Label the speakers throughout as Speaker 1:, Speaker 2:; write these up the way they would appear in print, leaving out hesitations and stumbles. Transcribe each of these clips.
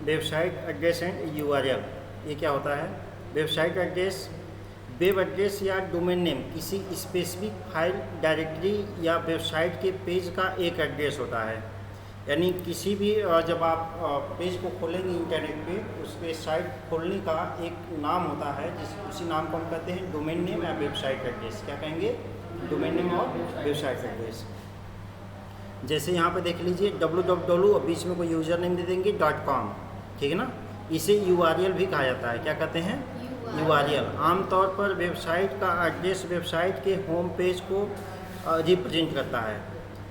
Speaker 1: Website address and URL. ये क्या होता है? वेबसाइट एड्रेस वेब एड्रेस या डोमेन नेम किसी स्पेसिफिक फाइल डायरेक्टरी या वेबसाइट के पेज का एक एड्रेस होता है। यानी किसी भी जब आप पेज को खोलेंगे इंटरनेट पे, उसके साइट खोलने का एक नाम होता है, उसी नाम को हम कहते हैं डोमेन नेम या वेबसाइट एड्रेस। क्या कहेंगे? डोमेन नेम और वेबसाइट एड्रेस। जैसे यहाँ पे देख लीजिए www और बीच में कोई यूज़र नेम दे देंगे .com, ठीक है ना। इसे यूआरएल भी कहा जाता है। क्या कहते हैं? यूआरएल। आमतौर पर वेबसाइट का एड्रेस वेबसाइट के होम पेज को रिप्रेजेंट करता है।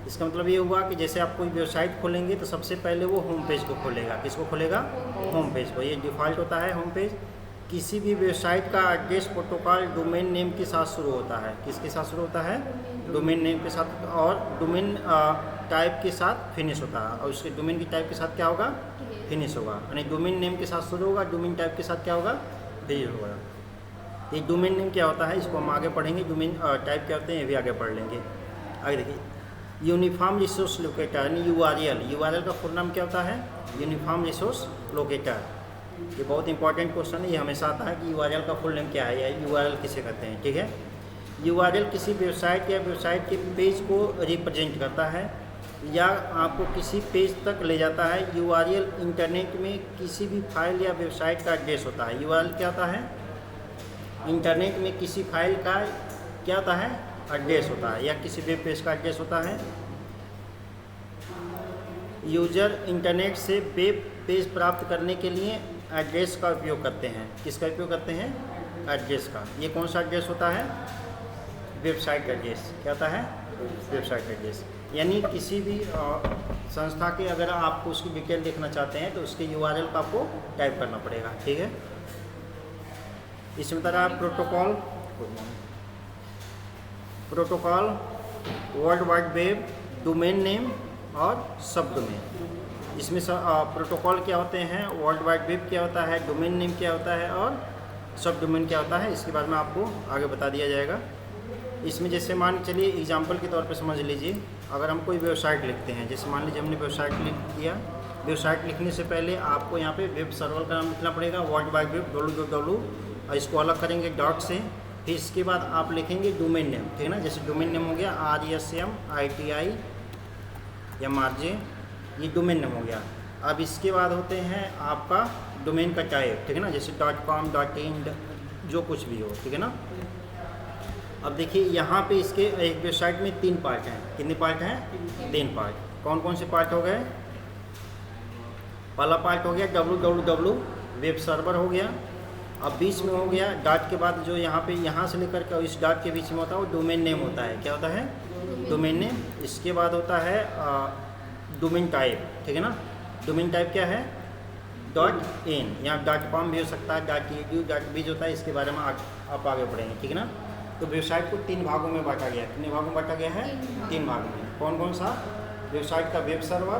Speaker 1: इसका मतलब ये हुआ कि जैसे आप कोई वेबसाइट खोलेंगे तो सबसे पहले वो होम पेज को खोलेगा। किसको खोलेगा? होम पेज को। ये डिफ़ॉल्ट होता है होम पेज। किसी भी वेबसाइट का एड्रेस प्रोटोकॉल डोमेन नेम के साथ शुरू होता है। किसके साथ शुरू होता है? डोमेन नेम के साथ, और डोमेन टाइप के साथ फिनिश होता है। और उसके डोमेन की टाइप के साथ क्या होगा? फिनिश होगा। यानी डोमेन नेम के साथ शुरू होगा, डोमेन टाइप के साथ क्या होगा? फिनिश होगा। ये डोमेन नेम क्या होता है इसको हम आगे पढ़ेंगे। डोमेन टाइप क्या होते हैं ये भी आगे पढ़ लेंगे। आगे देखिए, यूनिफॉर्म रिसोर्स लोकेटर यानी यूआरएल। यूआरएल का फुल नाम क्या होता है? Uniform resource locator. ये बहुत इंपॉर्टेंट क्वेश्चन है, ये हमेशा आता है कि यूआरएल का फुल नेम क्या है या यूआरएल किसे कहते हैं, ठीक है। यूआरएल किसी वेबसाइट या वेबसाइट के पेज को रिप्रेजेंट करता है या आपको किसी पेज तक ले जाता है। यूआरएल इंटरनेट में किसी भी फाइल या वेबसाइट का एड्रेस होता है। यूआरएल क्या होता है? इंटरनेट में किसी फाइल का क्या होता है? एड्रेस होता है, या किसी वेब पेज का एड्रेस होता है। यूजर इंटरनेट से वेब पेज प्राप्त करने के लिए एड्रेस का उपयोग करते हैं। किसका उपयोग करते हैं? एड्रेस का। ये कौन सा एड्रेस होता है? Website address. क्या होता है? Website address. यानी किसी भी संस्था के अगर आपको उसकी डिटेल देखना चाहते हैं तो उसके यूआरएल का आपको टाइप करना पड़ेगा, ठीक है। इसमें तरह protocol, world wide web, domain name और सब डोमेन। इसमें प्रोटोकॉल क्या होते हैं, वर्ल्ड वाइड वेब क्या होता है, डोमेन नेम क्या होता है और सब डोमेन क्या होता है, इसके बारे में आपको आगे बता दिया जाएगा। इसमें जैसे मान के चलिए एग्जाम्पल के तौर पे समझ लीजिए, अगर हम कोई वेबसाइट लिखते हैं, जैसे मान लीजिए हमने वेबसाइट लिख दिया। वेबसाइट लिखने से पहले आपको यहाँ पे वेब सर्वर का नाम लिखना पड़ेगा, वर्ल्ड वाइड वेब www, और इसको अलग करेंगे डॉट से। फिर इसके बाद आप लिखेंगे डोमेन नेम, ठीक है ना। जैसे डोमेन नेम हो गया RESMITIMRJ, ये डोमेन नेम हो गया। अब इसके बाद होते हैं आपका डोमेन का टाइप, ठीक है ना, जैसे .com, .in, जो कुछ भी हो, ठीक है ना। अब देखिए यहाँ पे इसके एक वेबसाइट में 3 पार्ट हैं। कितने पार्ट हैं? 3 पार्ट। कौन कौन से पार्ट हो गए? पहला पार्ट हो गया www, वेब सर्वर हो गया। अब बीच में हो गया डॉट के बाद जो यहाँ पे यहाँ से लेकर के इस डॉट के बीच में होता है वो डोमेन नेम होता है। क्या होता है? Domain name. इसके बाद होता है डोमेन टाइप, ठीक है ना। डोमेन टाइप क्या है? .in, यहाँ .com भी हो सकता है, .edu, .biz होता है। इसके बारे में आप आगे बढ़ेंगे, ठीक है ना। तो वेबसाइट को 3 भागों में बांटा गया है। कितने भागों में बांटा गया है? 3 भागों में। कौन कौन सा? वेबसाइट का वेब सर्वर,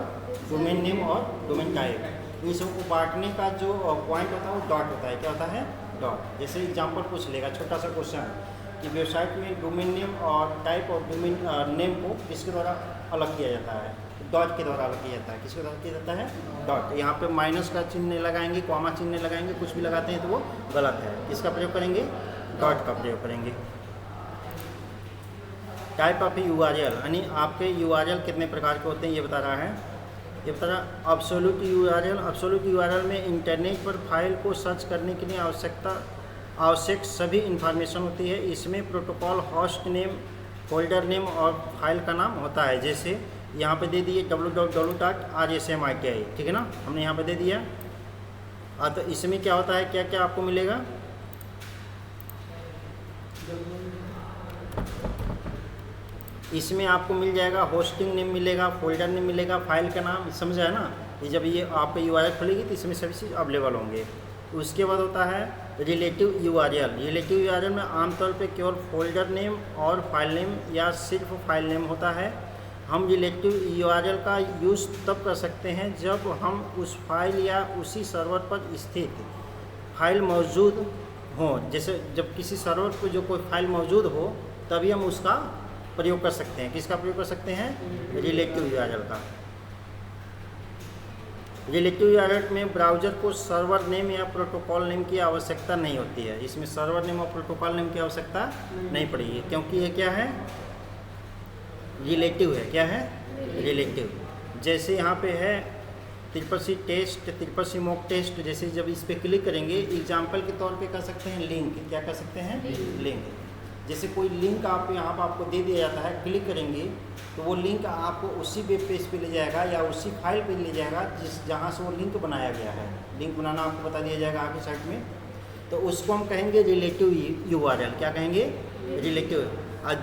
Speaker 1: डोमेन नेम और डोमेन टाइप। इन सबको बांटने का जो पॉइंट होता है वो डॉट होता है। क्या होता है? डॉट। जैसे एग्जांपल पूछ लेगा, छोटा सा क्वेश्चन कि वेबसाइट में डोमेन नेम और टाइप और डोमेन नेम को किसके द्वारा अलग किया जाता है? डॉट के द्वारा अलग किया जाता है। किसके द्वारा किया जाता है? डॉट। यहाँ पे माइनस का चिन्ह लगाएंगे, कॉमा चिन्ह लगाएंगे, कुछ भी लगाते हैं तो वो गलत है। किसका प्रयोग करेंगे? डॉट का प्रयोग करेंगे। टाइप ऑफ यूआरएल, यानी आपके यूआरएल कितने प्रकार के होते हैं ये बता रहा है। ये बता रहा एब्सोल्यूट यूआरएल। एब्सोल्यूट यूआरएल में इंटरनेट पर फाइल को सर्च करने के लिए आवश्यक सभी इंफॉर्मेशन होती है। इसमें protocol, host name, folder name और फाइल का नाम होता है। जैसे यहाँ पे दे दिए www.rsmiti, ठीक है ना, हमने यहाँ पे दे दिया। तो इसमें क्या होता है, क्या क्या आपको मिलेगा? इसमें आपको मिल जाएगा होस्टिंग नेम मिलेगा, फोल्डर नेम मिलेगा, फाइल का नाम, समझा है ना। ये जब ये आपका यूआरएल खुलेगी तो इसमें सभी चीज़ अवेलेबल होंगे। उसके बाद होता है रिलेटिव यूआरएल। रिलेटिव यूआरएल में आमतौर पे केवल फोल्डर नेम और फाइल नेम या सिर्फ फाइल नेम होता है। हम रिलेटिव यूआरएल का यूज़ तब कर सकते हैं जब हम उस फाइल या उसी सर्वर पर स्थित फाइल मौजूद हो। जैसे जब किसी सर्वर पर जो कोई फाइल मौजूद हो तभी हम उसका प्रयोग कर सकते हैं। किसका प्रयोग कर सकते हैं? रिलेटिव यूआरएल का। रिलेटिव यूआरएल में ब्राउज़र को सर्वर नेम या प्रोटोकॉल नेम की आवश्यकता नहीं होती है। इसमें सर्वर नेम और प्रोटोकॉल नेम की आवश्यकता नहीं पड़ेगी, क्योंकि ये क्या है, रिलेटिव है। क्या है, रिलेटिव। जैसे यहाँ पे है त्रिपसी टेस्ट, त्रिपसी मॉक टेस्ट, जैसे जब इस पर क्लिक करेंगे एग्जाम्पल के तौर पे कर सकते हैं लिंक। क्या कर सकते हैं, लिंक। जैसे कोई लिंक आप यहाँ पर आपको दे दिया जाता है, क्लिक करेंगे तो वो लिंक आपको उसी वेब पेज पे ले जाएगा या उसी फाइल पे ले जाएगा जहाँ से वो लिंक बनाया गया है। लिंक बनाना आपको बता दिया जाएगा आगे साइड में। तो उसको हम कहेंगे रिलेटिव यूआरएल। क्या कहेंगे, रिलेटिव।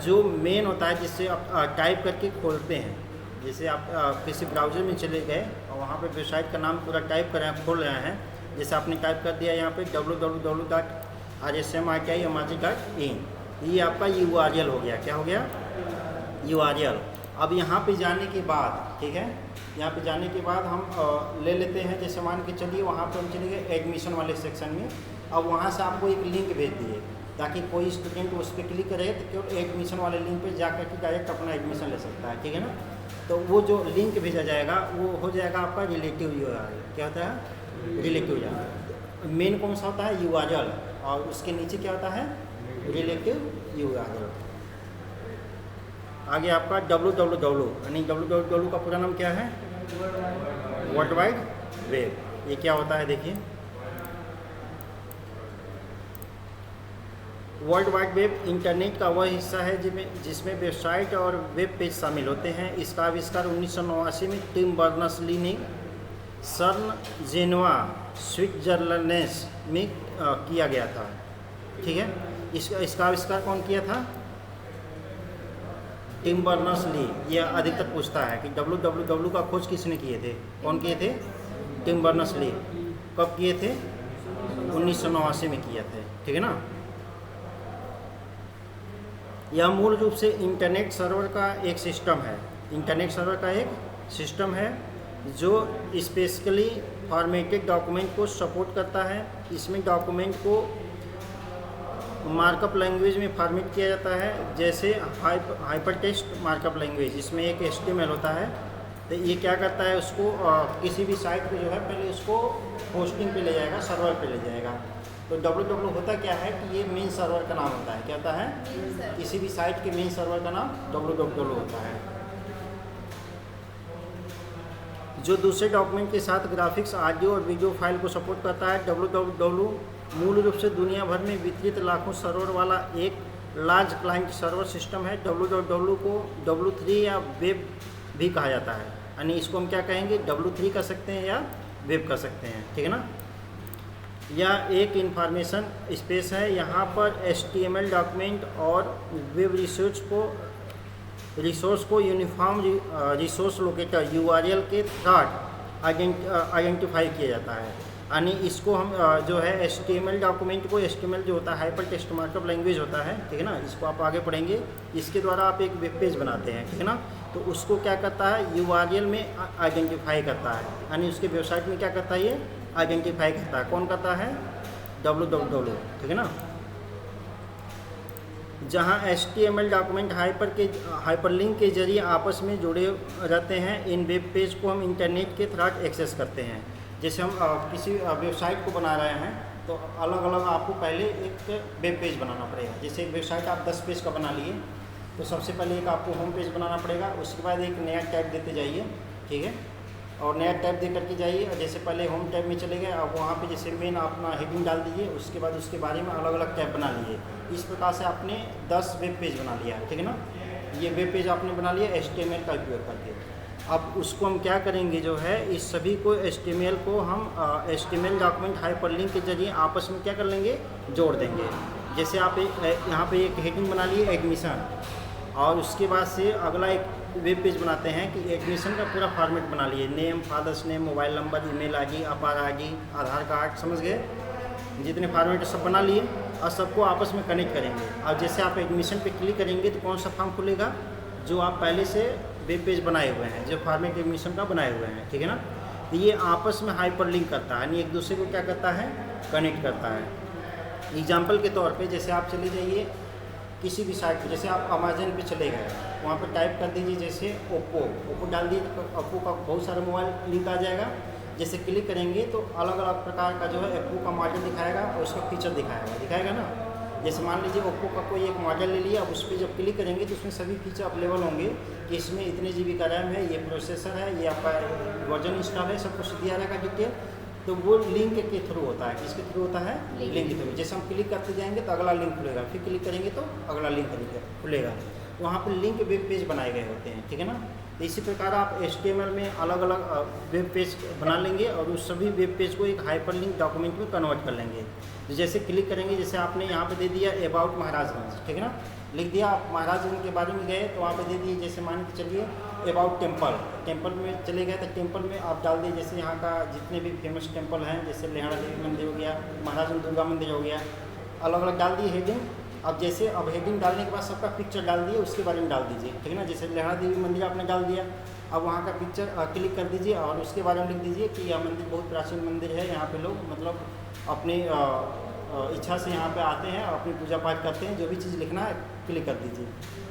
Speaker 1: जो मेन होता है जिससे आप टाइप करके खोलते हैं, जैसे आप किसी ब्राउज़र में चले गए और वहाँ पे वेबसाइट का नाम पूरा टाइप कर रहे हैं, खोल रहे हैं। जैसे आपने टाइप कर दिया यहाँ पे www.rsmrtimrg.in, ये आपका यूआरएल हो गया। क्या हो गया, यूआरएल। अब यहाँ पे जाने के बाद, ठीक है, यहाँ पे जाने के बाद हम ले लेते हैं, जैसे मान के चलिए वहाँ पे हम चले गए एडमिशन वाले सेक्शन में। अब वहाँ से आपको एक लिंक भेज दिए ताकि कोई स्टूडेंट उस पर क्लिक करे तो केवल एडमिशन वाले लिंक पे जा करके डायरेक्ट अपना एडमिशन ले सकता है, ठीक है ना। तो वो जो लिंक भेजा जाएगा वो हो जाएगा आपका रिलेटिव यूआरएल। क्या होता है, रिलेटिव यूआरएल। मेन कौन सा होता है, यूआरएल, और उसके नीचे क्या होता है, रिलेटिव यूआरएल। आगे आपका www, यानी www का पूरा नाम क्या है, वर्ल्ड वाइड वेब। ये क्या होता है, देखिए वर्ल्ड वाइड वेब इंटरनेट का वह हिस्सा है जिसमें वेबसाइट और वेब पेज शामिल होते हैं। इसका आविष्कार 1989 में टिम बर्नर्स-ली ने सर्न जेनेवा स्विट्जरलैंड में किया गया था, ठीक है। इसका आविष्कार कौन किया था, टिम बर्नर्स-ली। यह अधिकतर पूछता है कि www का खोज किसने किए थे, कौन किए थे, टिम बर्नर्स-ली। कब किए थे, 1989 में किए थे, ठीक है ना। यह मूल रूप से इंटरनेट सर्वर का एक सिस्टम है। इंटरनेट सर्वर का एक सिस्टम है जो स्पेसिफिकली फॉर्मेटेड डॉक्यूमेंट को सपोर्ट करता है। इसमें डॉक्यूमेंट को मार्कअप लैंग्वेज में फॉर्मेट किया जाता है, जैसे हाइपरटेक्स्ट मार्कअप लैंग्वेज। इसमें एक HTML होता है। तो ये क्या करता है, उसको किसी भी साइट पे जो है पहले उसको होस्टिंग पे ले जाएगा, सर्वर पे ले जाएगा। तो www होता क्या है कि ये मेन सर्वर का नाम होता है। क्या होता है, किसी भी साइट के मेन सर्वर का नाम www होता है, जो दूसरे डॉक्यूमेंट के साथ ग्राफिक्स, ऑडियो और वीडियो फाइल को सपोर्ट करता है। www मूल रूप से दुनिया भर में वितरित लाखों सर्वर वाला एक लार्ज क्लाइंट सर्वर सिस्टम है। www को W3 या वेब भी कहा जाता है, यानी इसको हम क्या कहेंगे, W3 कर सकते हैं या वेब कर सकते हैं, ठीक है ना। यह एक इंफॉर्मेशन स्पेस है। यहाँ पर HTML डॉक्यूमेंट और वेब रिसोर्स को यूनिफॉर्म रिसोर्स लोकेटर URL के साथ आइडेंटिफाई किया जाता है। यानी इसको हम जो है HTML डॉक्यूमेंट को, HTML जो होता है हाइपर टेक्स्ट मार्कअप लैंग्वेज होता है, ठीक है ना। इसको आप आगे पढ़ेंगे। इसके द्वारा आप एक वेब पेज बनाते हैं, ठीक है ना। तो उसको क्या करता है, URL में आइडेंटिफाई करता है, यानी उसके वेबसाइट में क्या करता है, ये आइडेंटिफाई करता है। कौन करता है, www, ठीक है ना। जहाँ HTML डॉक्यूमेंट हाइपरलिंक के जरिए आपस में जुड़े रहते हैं। इन वेब पेज को हम इंटरनेट के थ्रू एक्सेस करते हैं। जैसे हम किसी वेबसाइट को बना रहे हैं तो अलग अलग आपको पहले एक वेब पेज बनाना पड़ेगा। जैसे एक वेबसाइट आप 10 पेज का बना लिए तो सबसे पहले एक आपको होम पेज बनाना पड़ेगा। उसके बाद एक नया टैब देते जाइए, ठीक है, और नया टैब दे करके जाइए। और जैसे पहले होम टैब में चले गए, अब वहाँ पे जैसे मेन अपना हेडिंग डाल दीजिए। उसके बाद उसके बारे में अलग अलग टैब बना लीजिए। इस प्रकार से आपने 10 वेब पेज बना लिया, ठीक है ना। ये वेब पेज आपने बना लिया HTML का उपयोग करके। अब उसको हम क्या करेंगे, जो है इस सभी को HTML को हम HTML डॉक्यूमेंट हाइपरलिंक के जरिए आपस में क्या कर लेंगे, जोड़ देंगे। जैसे आप यहाँ पे एक हेडिंग बना लिए एडमिशन, और उसके बाद से अगला एक वेब पेज बनाते हैं कि एडमिशन का पूरा फॉर्मेट बना लिए, name, father's name, mobile number, email ID, अपार ID, आधार कार्ड, समझ गए, जितने फॉर्मेट सब बना लिए और सबको आपस में कनेक्ट करेंगे। और जैसे आप एडमिशन पे क्लिक करेंगे तो कौन सा फॉर्म खुलेगा, जो आप पहले से वेब पेज बनाए हुए हैं, जो फॉर्मेट एडमिशन का बनाए हुए हैं, ठीक है ना। तो ये आपस में हाइपरलिंक करता है, यानी एक दूसरे को क्या करता है, कनेक्ट करता है। एग्जाम्पल के तौर पे जैसे आप चले जाइए किसी भी साइट पे, जैसे आप अमेजन पे चले गए, वहाँ पे टाइप कर दीजिए जैसे ओप्पो डाल दीजिए तो ओप्पो का बहुत सारा मोबाइल लिंक आ जाएगा। जैसे क्लिक करेंगे तो अलग अलग प्रकार का जो है ओप्पो का मॉडल दिखाएगा और उसका फीचर दिखाएगा ना। जैसे मान लीजिए ओप्पो का कोई एक मॉडल ले लिया, अब उस पर जब क्लिक करेंगे तो उसमें सभी फीचर अवेलेबल होंगे कि इसमें इतने GB का रैम है, ये प्रोसेसर है, ये आपका वर्जन इंस्टॉल है, सब कुछ दिया रहेगा डिटेल। तो वो लिंक के थ्रू होता है, किसके थ्रू होता है? लिंक के थ्रू। जैसे हम क्लिक करते जाएंगे तो अगला लिंक खुलेगा, फिर क्लिक करेंगे तो अगला लिंक खुलेगा। वहाँ पर लिंक वेब पेज बनाए गए होते हैं, ठीक है ना। तो इसी प्रकार आप HTML में अलग अलग वेब पेज बना लेंगे और उस सभी वेब पेज को एक हाइपरलिंक डॉक्यूमेंट में कन्वर्ट कर लेंगे। तो जैसे क्लिक करेंगे, जैसे आपने यहाँ पे दे दिया अबाउट महाराजगंज, ठीक है ना, लिख दिया, आप महाराजगंज के बारे में गए तो वहाँ पे दे दिए, जैसे मान के चलिए अबाउट टेम्पल में चले गए तो टेम्पल में आप डाल दिए जैसे यहाँ का जितने भी फेमस टेम्पल हैं, जैसे लेहड़ा देवी मंदिर हो गया, महाराजगंज दुर्गा मंदिर हो गया, अलग अलग डाल दिए हेडिंग। अब जैसे अब हेडिंग डालने के बाद सबका पिक्चर डाल दिए, उसके बारे में डाल दीजिए, ठीक है ना। जैसे लेहड़ा देवी मंदिर आपने डाल दिया, अब वहाँ का पिक्चर क्लिक कर दीजिए और उसके बारे में लिख दीजिए कि यह मंदिर बहुत प्राचीन मंदिर है, यहाँ पे लोग मतलब अपनी इच्छा से यहाँ पे आते हैं और अपनी पूजा पाठ करते हैं, जो भी चीज़ लिखना है क्लिक कर दीजिए।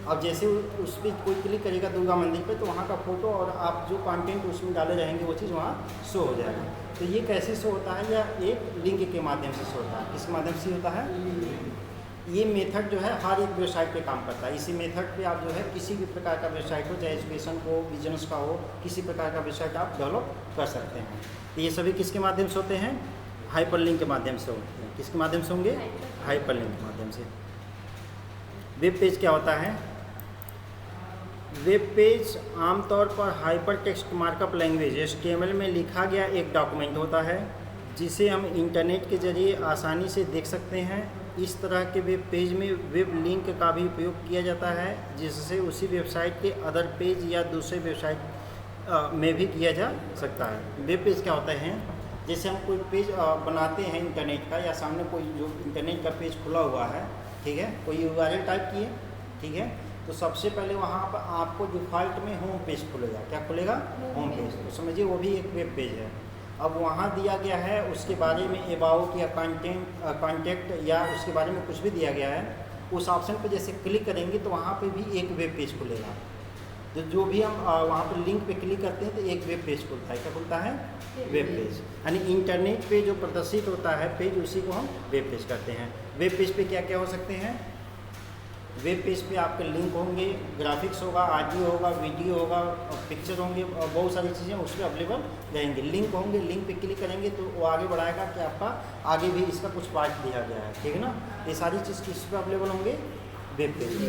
Speaker 1: अब जैसे उस पर कोई क्लिक करेगा दुर्गा मंदिर पे तो वहाँ का फ़ोटो और आप जो कंटेंट उसमें डाले रहेंगे वो चीज़ वहाँ शो हो जाएगा। तो ये कैसे शो होता है? या एक लिंक के माध्यम से शो होता है। किस माध्यम से होता है? ये मेथड जो है हर एक वेबसाइट पे काम करता है। इसी मेथड पे आप जो है किसी भी प्रकार का वेबसाइट हो, चाहे एजुकेशन हो, बिजनेस का हो, किसी प्रकार का वेबसाइट आप डेवलप कर सकते हैं। तो ये सभी किसके माध्यम से होते हैं? हाइपरलिंक के माध्यम से होते हैं। किसके माध्यम से होंगे? हाइपरलिंक के माध्यम से। वेब पेज क्या होता है? वेब पेज आमतौर पर hyper text markup language HTML में लिखा गया एक डॉक्यूमेंट होता है जिसे हम इंटरनेट के जरिए आसानी से देख सकते हैं। इस तरह के वेब पेज में वेब लिंक का भी उपयोग किया जाता है जिससे उसी वेबसाइट के अदर पेज या दूसरे वेबसाइट में भी किया जा सकता है। वेब पेज क्या होता है? जैसे हम कोई पेज बनाते हैं इंटरनेट का, या सामने कोई जो इंटरनेट का पेज खुला हुआ है, ठीक है, कोई URL टाइप किए, ठीक है, तो सबसे पहले वहाँ पर आपको डिफ़ॉल्ट में होम पेज खुलेगा। क्या खुलेगा? Home page. तो समझिए वो भी एक वेब पेज है। अब वहाँ दिया गया है उसके बारे में अबाउट या कॉन्टेक्ट या उसके बारे में कुछ भी दिया गया है, उस ऑप्शन पर जैसे क्लिक करेंगे तो वहाँ पे भी एक वेब पेज खुलेगा। तो जो भी हम वहाँ पर लिंक पे क्लिक करते हैं तो एक वेब पेज खुलता है। क्या खुलता है? Web page. यानी इंटरनेट पे जो प्रदर्शित होता है पेज, उसी को हम वेब पेज कहते हैं। वेब पेज पे क्या क्या हो सकते हैं? वेब पेज पे आपके लिंक होंगे, ग्राफिक्स होगा, ऑडियो होगा, वीडियो होगा, पिक्चर होंगे और बहुत सारी चीज़ें उस पर अवेलेबल रहेंगे। लिंक होंगे, लिंक पे क्लिक करेंगे तो वो आगे बढ़ाएगा कि आपका आगे भी इसका कुछ पार्ट दिया गया है, ठीक है ना। ये सारी चीज़ किस पे अवेलेबल होंगे? वेब पेज पे।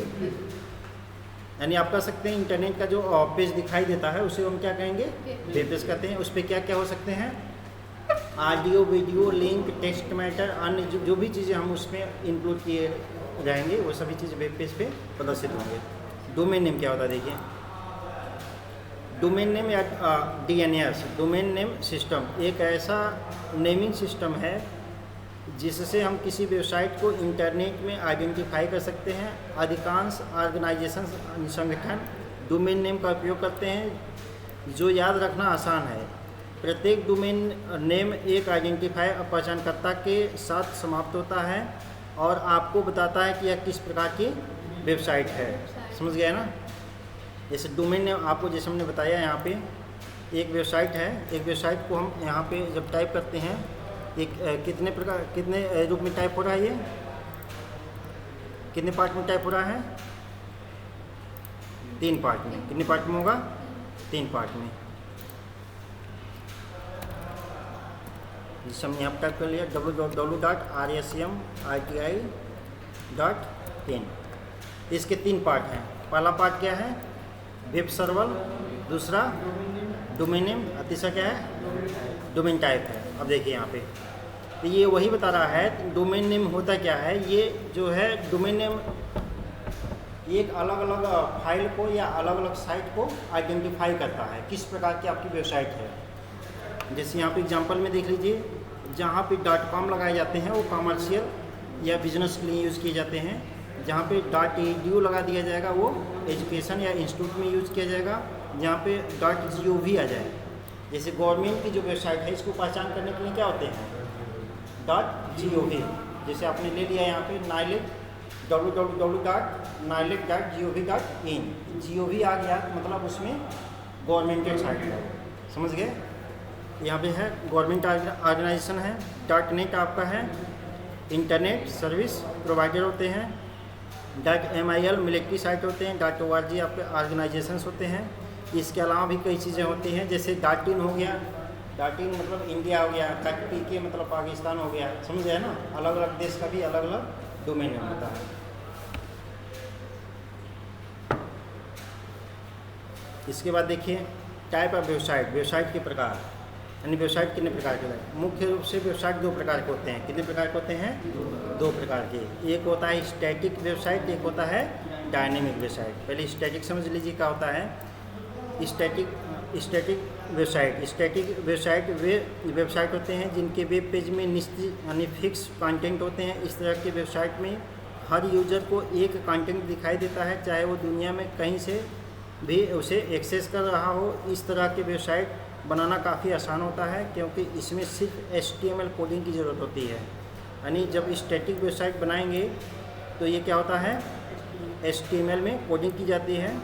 Speaker 1: यानी आप कह सकते हैं इंटरनेट का जो पेज दिखाई देता है उसे हम क्या कहेंगे? वेब पेज कहते हैं। उस पर क्या क्या हो सकते हैं? Audio, video, link, text matter, अन्य जो भी चीज़ें हम उसमें इंक्लूड किए जाएंगे वो सभी चीज़ वेब पेज पे प्रदर्शित होंगे। डोमेन नेम क्या होता है? देखिए, डोमेन नेम या DNS डोमेन नेम सिस्टम एक ऐसा नेमिंग सिस्टम है जिससे हम किसी वेबसाइट को इंटरनेट में आइडेंटिफाई कर सकते हैं। अधिकांश ऑर्गेनाइजेशन संगठन डोमेन नेम का उपयोग करते हैं जो याद रखना आसान है। प्रत्येक डोमेन नेम एक आइडेंटिफायर पहचानकर्ता के साथ समाप्त होता है और आपको बताता है कि यह किस प्रकार की वेबसाइट है। समझ गया ना? जैसे डोमेन नेम आपको जैसे हमने बताया, यहाँ पे एक वेबसाइट है, एक वेबसाइट को हम यहाँ पे जब टाइप करते हैं एक कितने रूप में टाइप हो रहा है, ये कितने पार्ट में टाइप हो रहा है? 3 पार्ट में। कितने पार्ट में होगा? 3 पार्ट में। जिसे हमने यहाँ पर टाइप कर लिया www.rsmiti.in। इसके 3 पार्ट हैं। पहला पार्ट क्या है? वेब सर्वर, दूसरा डोमेन नेम, तीसरा क्या है? डोमेन टाइप है। अब देखिए यहाँ पे तो ये वही बता रहा है डोमेन नेम होता क्या है। ये जो है डोमेन नेम एक अलग अलग फाइल को या अलग अलग साइट को आइडेंटिफाई करता है किस प्रकार की आपकी वेबसाइट है। जैसे यहाँ पे एग्जांपल में देख लीजिए, जहाँ पे .com लगाए जाते हैं वो कमर्शियल या बिजनेस के लिए यूज़ किए जाते हैं। जहाँ पे .edu लगा दिया जाएगा वो एजुकेशन या इंस्टीट्यूट में यूज़ किया जाएगा। जहाँ पे .gov आ जाए, जैसे गवर्नमेंट की जो वेबसाइट है इसको पहचान करने के लिए क्या होते हैं? .gov। जैसे आपने ले लिया यहाँ पे नाइलेट www.nilec.gov.in। gov आ गया मतलब उसमें गवर्नमेंटेड साइट है। समझ गए? यहाँ पे है गवर्नमेंट ऑर्गेनाइजेशन है, डॉट नेट आपका है, इंटरनेट सर्विस प्रोवाइडर होते हैं, .mil मिलिट्री साइट होते हैं, .org आपके ऑर्गेनाइजेशंस होते हैं। इसके अलावा भी कई चीज़ें होती हैं, जैसे .in हो गया, .in मतलब इंडिया हो गया, .pk मतलब पाकिस्तान हो गया, समझे है ना। अलग अलग देश का भी अलग अलग डोमेन होता है। इसके बाद देखिए टाइप ऑफ वेबसाइट, वेबसाइट के प्रकार, यानी वेबसाइट कितने प्रकार के हैं। मुख्य रूप से वेबसाइट दो प्रकार के होते हैं। कितने प्रकार के होते हैं? दो प्रकार के। एक होता है स्टैटिक वेबसाइट, एक होता है डायनेमिक वेबसाइट। पहले स्टैटिक समझ लीजिए क्या होता है। स्टैटिक वेबसाइट वे वेबसाइट होते हैं जिनके वेब पेज में निश्चित यानी फिक्स कंटेंट होते हैं। इस तरह के वेबसाइट में हर यूज़र को एक कंटेंट दिखाई देता है, चाहे वो दुनिया में कहीं से भी उसे एक्सेस कर रहा हो। इस तरह के वेबसाइट बनाना काफ़ी आसान होता है, क्योंकि इसमें सिर्फ HTML कोडिंग की ज़रूरत होती है। यानी जब स्टैटिक वेबसाइट बनाएंगे तो ये क्या होता है, HTML में कोडिंग की जाती है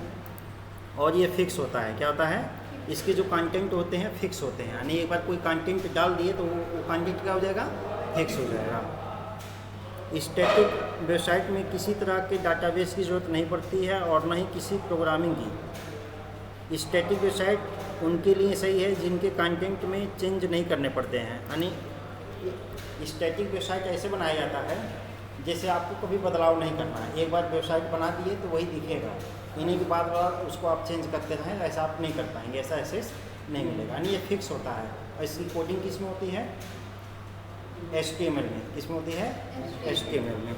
Speaker 1: और ये फिक्स होता है। क्या होता है, इसके जो कंटेंट होते हैं फिक्स होते हैं। यानी एक बार कोई कंटेंट डाल दिए तो वो कंटेंट क्या हो जाएगा, फिक्स हो जाएगा। स्टैटिक वेबसाइट में किसी तरह के डाटाबेस की ज़रूरत नहीं पड़ती है और न ही किसी प्रोग्रामिंग की। स्टैटिक वेबसाइट उनके लिए सही है जिनके कंटेंट में चेंज नहीं करने पड़ते हैं। यानी स्टैटिक वेबसाइट ऐसे बनाया जाता है जैसे आपको कभी बदलाव नहीं करना है। एक बार वेबसाइट बना दिए तो वही दिखेगा, इन्हीं के बाद उसको आप चेंज करते रहें, ऐसा आप नहीं कर पाएंगे, ऐसा एक्सेस नहीं मिलेगा। यानी ये फिक्स होता है। और इसकी कोडिंग किस में होती है, HTML में। किस में होती है, HTML में।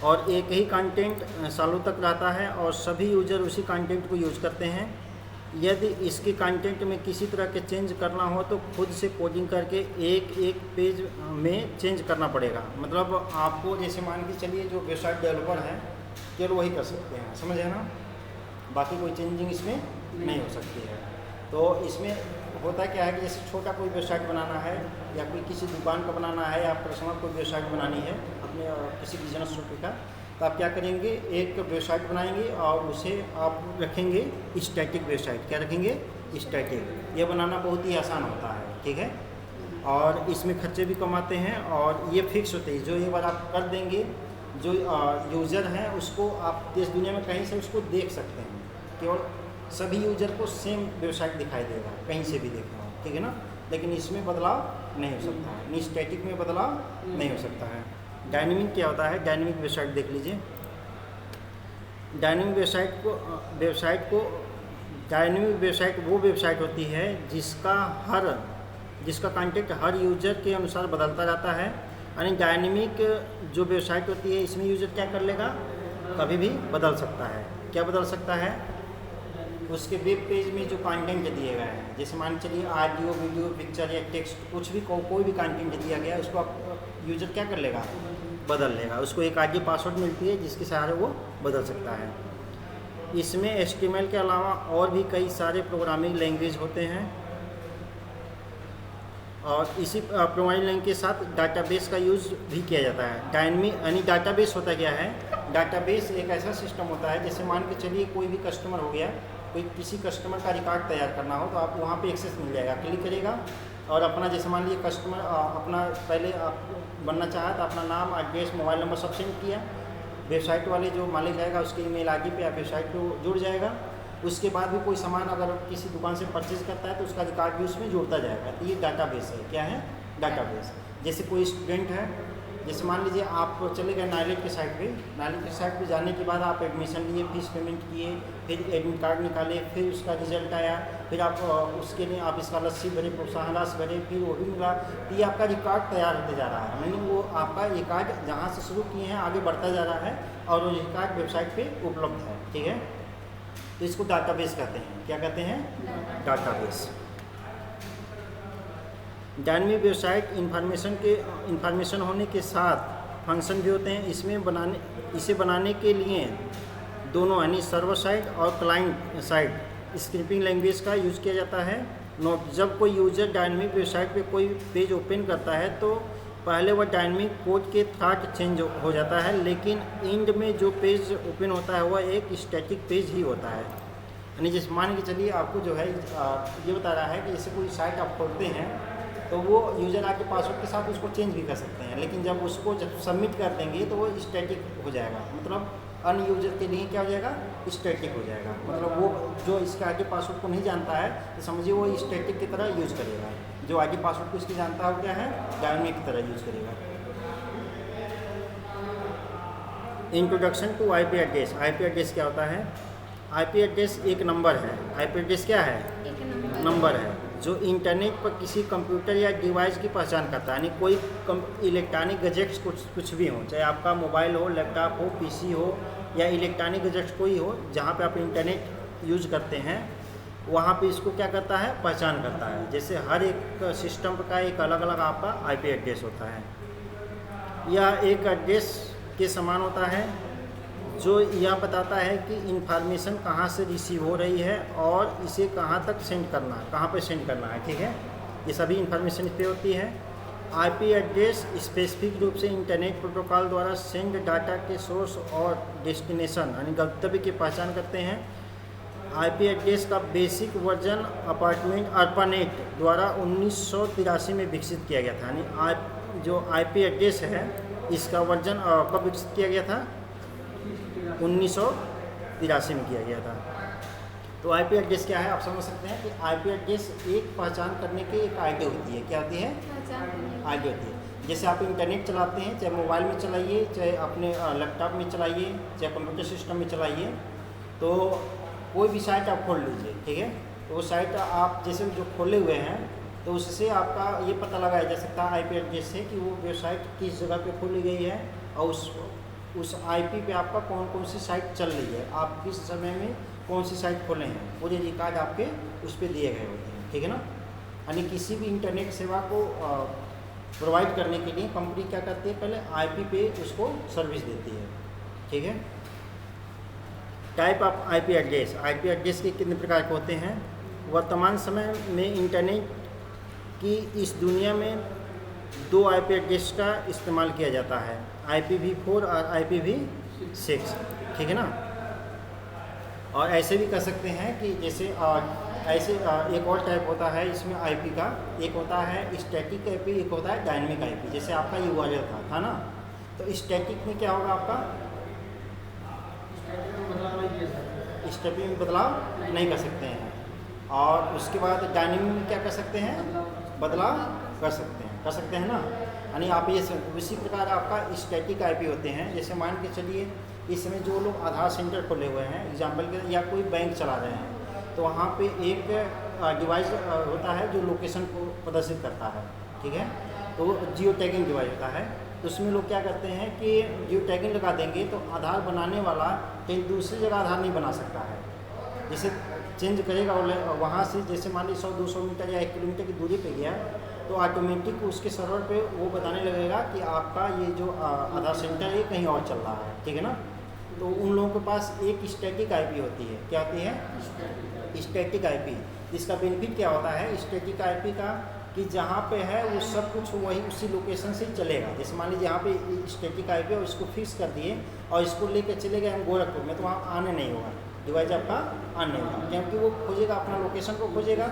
Speaker 1: और एक ही कंटेंट सालों तक रहता है और सभी यूजर उसी कंटेंट को यूज करते हैं। यदि इसके कंटेंट में किसी तरह के चेंज करना हो तो खुद से कोडिंग करके एक एक पेज में चेंज करना पड़ेगा। मतलब आपको जैसे मान के चलिए जो वेबसाइट डेवलपर हैं केवल वही कर सकते हैं, समझ है ना। बाकी कोई चेंजिंग इसमें नहीं हो सकती है। तो इसमें होता क्या है कि जैसे छोटा कोई वेबसाइट बनाना है या कोई किसी दुकान का बनाना है या पर्सनल कोई वेबसाइट बनानी है अपने किसी बिजनेस शुरू का, तो आप क्या करेंगे, एक वेबसाइट बनाएंगे और उसे आप रखेंगे स्टैटिक वेबसाइट। क्या रखेंगे, स्टैटिक। ये बनाना बहुत ही आसान होता है, ठीक है। और इसमें खर्चे भी कम आते हैं और ये फिक्स होते हैं। जो एक बार आप कर देंगे, जो यूज़र हैं उसको आप देश दुनिया में कहीं से उसको देख सकते हैं। केवल सभी यूज़र को सेम वेबसाइट दिखाई देगा, कहीं से भी देखना हो, ठीक है ना। लेकिन इसमें बदलाव नहीं हो सकता है, नहीं स्टैटिक में बदलाव नहीं हो सकता है। डायनेमिक क्या होता है, डायनेमिक वेबसाइट देख लीजिए। डायनेमिक वेबसाइट वो वेबसाइट होती है जिसका कंटेंट हर यूज़र के अनुसार बदलता रहता है। यानी डायनेमिक जो वेबसाइट होती है इसमें यूज़र क्या कर लेगा, कभी भी बदल सकता है। क्या बदल सकता है, उसके वेब पेज में जो कंटेंट दिए गए हैं, जैसे मान चलिए ऑडियो, वीडियो, पिक्चर या टेक्स्ट, कुछ भी कोई भी कंटेंट दिया गया है उसको आप यूज़र क्या कर लेगा, बदल लेगा। उसको एक आईडी पासवर्ड मिलती है जिसके सहारे वो बदल सकता है। इसमें HTML के अलावा और भी कई सारे प्रोग्रामिंग लैंग्वेज होते हैं और इसी प्रोग्रामिंग लैंग्वेज के साथ डाटाबेस का यूज़ भी किया जाता है। डायनेमिक यानी डाटाबेस होता क्या है, डाटाबेस एक ऐसा सिस्टम होता है जैसे मान के चलिए कोई भी कस्टमर हो गया, कोई किसी कस्टमर का रिकॉर्ड तैयार करना हो तो आप वहाँ पे एक्सेस मिल जाएगा, क्लिक करेगा और अपना जैसे मान लीजिए कस्टमर अपना पहले आप बनना चाहा तो अपना नाम, एड्रेस, मोबाइल नंबर सब सेंड किया, वेबसाइट वाले जो मालिक रहेगा उसके ईमेल आईडी पे आप वेबसाइट पे जुड़ जाएगा। उसके बाद भी कोई सामान अगर किसी दुकान से परचेज करता है तो उसका रिकॉर्ड भी उसमें जुड़ता जाएगा। तो ये डाटाबेस है। क्या है, डाटाबेस। जैसे कोई स्टूडेंट है, जैसे मान लीजिए आप चले गए नाइलेट के साइट पे, नाइलेट के साइट पे जाने के बाद आप एडमिशन लिए, फीस पेमेंट किए, फिर एडमिट कार्ड निकाले, फिर उसका रिजल्ट आया, फिर आप उसके लिए आप स्कॉलरशिप भरे, प्रोत्साहन राशि भरे, फिर वो भी मिला। तो ये आपका रिकॉर्ड तैयार होते जा रहा है। यानी वो आपका रिकॉर्ड जहाँ से शुरू किए हैं आगे बढ़ता जा रहा है और वो रिकॉर्ड वेबसाइट पर उपलब्ध है, ठीक है। तो इसको डाटाबेस कहते हैं। क्या कहते हैं, डाटाबेस। डायनेमिक वेबसाइट इंफॉर्मेशन होने के साथ फंक्शन भी होते हैं। इसे बनाने के लिए दोनों यानी सर्वर साइड और क्लाइंट साइड स्क्रिप्टिंग लैंग्वेज का यूज़ किया जाता है। नोट, जब कोई यूज़र डायनेमिक वेबसाइट पे कोई पेज ओपन करता है तो पहले वह डायनेमिक कोड के साथ चेंज हो जाता है, लेकिन एंड में जो पेज ओपन होता है वह एक स्टैटिक पेज ही होता है। यानी जैसे मान के चलिए आपको जो है ये बता रहा है कि जैसे कोई साइट आप खोलते हैं तो वो यूज़र आके पासवर्ड के साथ उसको चेंज भी कर सकते हैं, लेकिन जब सबमिट कर देंगे तो वो स्टैटिक हो जाएगा, मतलब अन्य यूजर के लिए क्या हो जाएगा, स्टैटिक हो जाएगा। मतलब वो जो इसके आगे पासवर्ड को नहीं जानता है तो समझिए वो स्टैटिक की तरह यूज़ करेगा, जो आगे पासवर्ड को इसकी जानता है वो क्या है, डायनेमिक की तरह यूज़ करेगा। Introduction to IP address. IP address क्या होता है? आईपी एड्रेस एक नंबर है। आईपी एड्रेस क्या है?
Speaker 2: एक
Speaker 1: नंबर है जो इंटरनेट पर किसी कंप्यूटर या डिवाइस की पहचान करता है। यानी कोई इलेक्ट्रॉनिक गैजेट्स कुछ भी हो, चाहे आपका मोबाइल हो, लैपटॉप हो, पीसी हो या इलेक्ट्रॉनिक गैजेट्स कोई हो, जहाँ पे आप इंटरनेट यूज करते हैं वहाँ पे इसको क्या करता है, पहचान करता है। जैसे हर एक सिस्टम का एक अलग अलग आपका आईपी एड्रेस होता है। यह एक एड्रेस के समान होता है जो यह बताता है कि इंफॉर्मेशन कहाँ से रिसीव हो रही है और इसे कहाँ तक सेंड करना है, कहाँ पे सेंड करना है। ठीक है, ये सभी इंफॉर्मेशन इस पर होती है। आईपी एड्रेस स्पेसिफिक रूप से इंटरनेट प्रोटोकॉल द्वारा सेंड डाटा के सोर्स और डेस्टिनेशन यानी गंतव्य की पहचान करते हैं। आईपी एड्रेस का बेसिक वर्जन ARPANET द्वारा 1983 में विकसित किया गया था। यानी जो आईपी एड्रेस है इसका वर्जन कब विकसित किया गया था? 1983 में किया गया था। तो आईपी एड्रेस क्या है आप समझ सकते हैं कि आईपी एड्रेस एक पहचान करने की एक आईडी होती है। क्या होती है? आईडी होती है। जैसे आप इंटरनेट चलाते हैं, चाहे मोबाइल में चलाइए, चाहे अपने लैपटॉप में चलाइए, चाहे कंप्यूटर सिस्टम में चलाइए, तो कोई भी साइट आप खोल लीजिए, ठीक है, तो वो साइट आप जैसे जो खोले हुए हैं तो उससे आपका ये पता लगाया जा सकता है आईपी एड्रेस से कि वो वेबसाइट किस जगह पे खोली गई है और उस आईपी पे आपका कौन कौन सी साइट चल रही है, आप किस समय में कौन सी साइट खोले हैं, वो ये रिकॉर्ड आपके उस पर दिए गए होते हैं। ठीक है ना, यानी किसी भी इंटरनेट सेवा को प्रोवाइड करने के लिए कंपनी क्या करती है, पहले आईपी पे उसको सर्विस देती है। ठीक है। Type of IP address. IP address के कितने प्रकार के होते हैं? वर्तमान समय में इंटरनेट की इस दुनिया में 2 आईपी एड्रेस का इस्तेमाल किया जाता है, IPv4 और IPv6। ठीक है ना। और ऐसे भी कर सकते हैं कि जैसे ऐसे एक और टाइप होता है इसमें आईपी का, एक होता है स्टैटिक आईपी, एक होता है डायनेमिक आईपी। जैसे आपका URL था ना, तो स्टैटिक में क्या होगा आपका, स्टैटिक में बदलाव नहीं कर सकते हैं, और उसके बाद डायनेमिक में क्या कर सकते हैं, बदलाव कर सकते हैं ना। यानी आप ये उसी प्रकार आपका स्टैटिक आईपी होते हैं। जैसे मान के चलिए इस समय जो लोग आधार सेंटर खोले हुए हैं एग्जाम्पल के, या कोई बैंक चला रहे हैं, तो वहाँ पे एक डिवाइस होता है जो लोकेशन को प्रदर्शित करता है। ठीक है, तो वो जियो टैगिंग डिवाइस होता है। तो उसमें लोग क्या करते हैं कि जियो टैगिंग लगा देंगे तो आधार बनाने वाला कहीं दूसरी जगह आधार नहीं बना सकता है। जैसे चेंज करेगा वहाँ से, जैसे मान लीजिए 100-200 मीटर या 1 किलोमीटर की दूरी पे गया, तो ऑटोमेटिक उसके सर्वर पे वो बताने लगेगा कि आपका ये जो आधार सेंटर है कहीं और चल रहा है। ठीक है ना। तो उन लोगों के पास एक स्टैटिक आईपी होती है। क्या होती है? Static IP. इसका बेनिफिट क्या होता है स्टैटिक आईपी का, कि जहाँ पे है वो सब कुछ वही उसी लोकेशन से चलेगा। जैसे मान लीजिए यहाँ पे स्टैटिक आईपी है और इसको फिक्स कर दिए और इसको लेकर चले गए हम गोरखपुर में, तो वहाँ आने नहीं होगा, डिवाइस आपका आने नहीं होगा, क्योंकि वो खोजेगा अपना लोकेशन को खोजेगा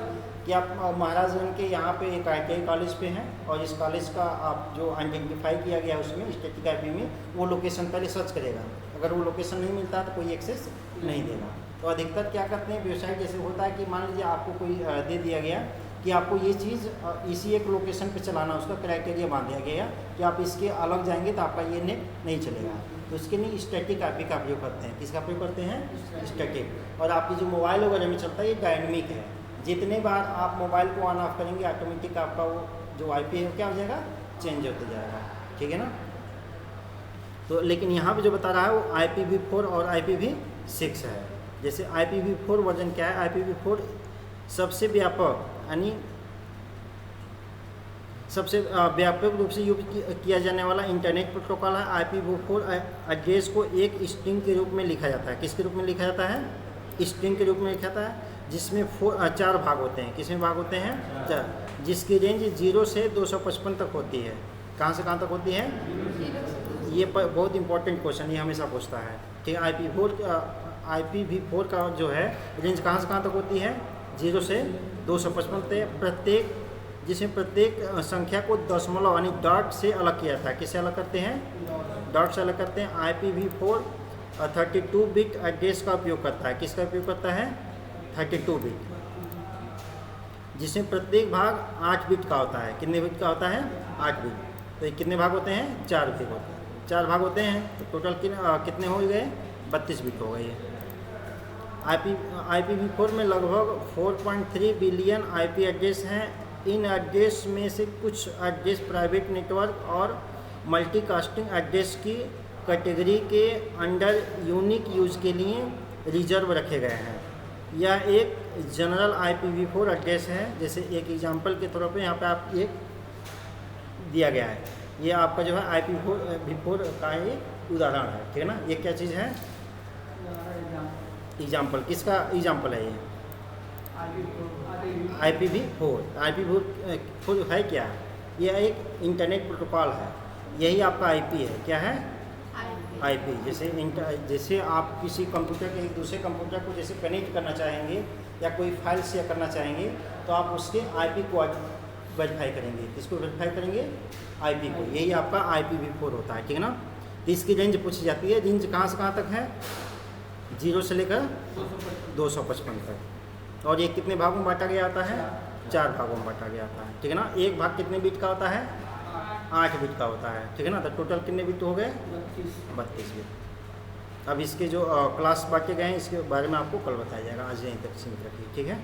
Speaker 1: कि आप महाराजगंज के यहाँ पे एक ITI कॉलेज पे हैं और इस कॉलेज का आप जो आइडेंटिफाई किया गया उसमें स्टैटिक आईपी में वो लोकेशन पहले सर्च करेगा। अगर वो लोकेशन नहीं मिलता तो कोई एक्सेस नहीं देगा। तो अधिकतर क्या करते हैं वेबसाइट, जैसे होता है कि मान लीजिए आपको कोई दे दिया गया कि आपको ये चीज़ इसी एक लोकेशन पे चलाना, उसका क्राइटेरिया बांध दिया गया कि आप इसके अलग जाएंगे तो आपका ये नेट नहीं चलेगा, तो उसके लिए स्टैटिक आईपी का प्रयोग करते हैं। किसका प्रयोग करते हैं? स्टैटिक। और आपकी जो मोबाइल वगैरह में चलता है ये डायनेमिक है। जितने बार आप मोबाइल को ऑन ऑफ करेंगे ऑटोमेटिक आपका वो जो आईपी है क्या हो जाएगा, चेंज होते जाएगा। ठीक है ना। तो लेकिन यहाँ पे जो बता रहा है वो IPv4 और IPv6 है। जैसे IPv4 वर्जन क्या है, IPv4 सबसे व्यापक यानी सबसे व्यापक रूप से यूज किया जाने वाला इंटरनेट प्रोटोकॉल है। IPv4 एड्रेस को एक स्ट्रिंग के रूप में लिखा जाता है। किसके रूप में लिखा जाता है? स्ट्रिंग के रूप में लिखा जाता है, जिसमें 4 भाग होते हैं। किसमें भाग होते हैं? 4, जिसकी रेंज 0 से 255 तक होती है। कहाँ से कहाँ तक होती है? ये बहुत इंपॉर्टेंट क्वेश्चन ये हमेशा पूछता है। ठीक है। IPv4 का जो है रेंज कहाँ से कहाँ तक होती है, 0 से 255 तक, प्रत्येक जिसमें प्रत्येक संख्या को दशमलव यानी डॉट से अलग किया था। किससे अलग करते हैं, डॉट से अलग करते हैं। IPv4 32 बिट एड्रेस का उपयोग करता है। किसका उपयोग करता है, 32 बिट, जिसमें प्रत्येक भाग 8 बिट का होता है। कितने बिट का होता है, 8 बिट। तो ये कितने भाग होते हैं, 4 बिट होते हैं, 4 भाग होते हैं। तो टोटल कितने हो गए, 32 बिट हो गए। IPv4 में लगभग 4.3 बिलियन IP एड्रेस हैं। इन एड्रेस में से कुछ एड्रेस प्राइवेट नेटवर्क और मल्टीकास्टिंग एड्रेस की कैटेगरी के अंडर यूनिक यूज के लिए रिजर्व रखे गए हैं। यह एक जनरल IPv4 एड्रेस है। जैसे एक एग्जांपल के तौर पे यहाँ पे आप एक दिया गया है, ये आपका जो है IPv4 का एक उदाहरण है, ठीक है ना। ये क्या चीज़ है, एग्जांपल, किसका एग्जांपल है ये, IPv4 है क्या, यह एक इंटरनेट प्रोटोकॉल है। यही आपका IP है, क्या है, IP। जैसे आप किसी कंप्यूटर के एक दूसरे कंप्यूटर को जैसे कनेक्ट करना चाहेंगे या कोई फाइल शेयर करना चाहेंगे तो आप उसके IP को वेरीफाई करेंगे। किसको वेरीफाई करेंगे, IP को। यही आपका IPv4 होता है, ठीक है ना। तो इसकी रेंज पूछी जाती है। रेंज कहाँ से कहाँ तक है, 0 से लेकर 255 तक। और ये कितने भागों में बांटा गया आता है, 4 भागों में बांटा गया आता है, ठीक है ना। एक भाग कितने बिट का होता है, 8 बिट का होता है, ठीक है ना। तो टोटल कितने बिट हो गए, 32 बिट। अब इसके जो क्लास बांटे गए हैं इसके बारे में आपको कल बताया जाएगा। आज यहीं तक सीमित रखिए, ठीक है।